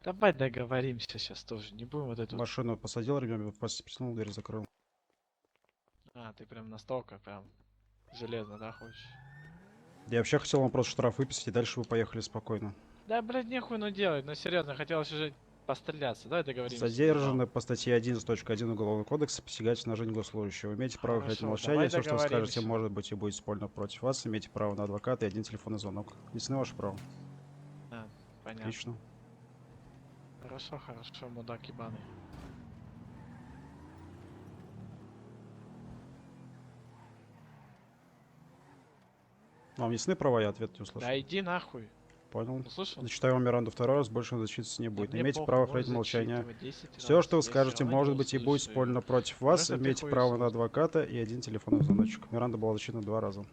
Давай договоримся сейчас тоже. Не будем вот эту... Машину посадил ремнем, пристегнул, дверь закрыл. А, ты прям настолько прям железно, да, хочешь? Я вообще хотел вам просто штраф выписать, и дальше вы поехали спокойно. Да, блядь, нехуй ну делать. Ну, серьезно, хотелось уже постреляться. Давай договоримся, заебал. Задержаны по статье 11.1 Уголовного кодекса посягательство на жизнь госслужащего. Имеете право хранить Хорошо, молчание. давай Все, что вы скажете, договоримся. может быть и будет использовано против вас. Имеете право на адвоката и один телефонный звонок. Ясны ваше право? А, понятно. Отлично. Хорошо, хорошо, мудак ебаный. Вам ясны права? Я ответ не услышал. Да иди нахуй. Понял. Услышал? Зачитаю вам Миранду второй раз, больше зачитываться не Да будет. мне Имеете похуй, право можешь хранить молчание. зачитывать 10 Все, что раз. вы Я все скажете, равно не может быть и будет услышу. использовано против вас. Просто ты Имеете право на хуесос. адвоката и один телефонный звоночек. Миранда была зачитана 2 раза.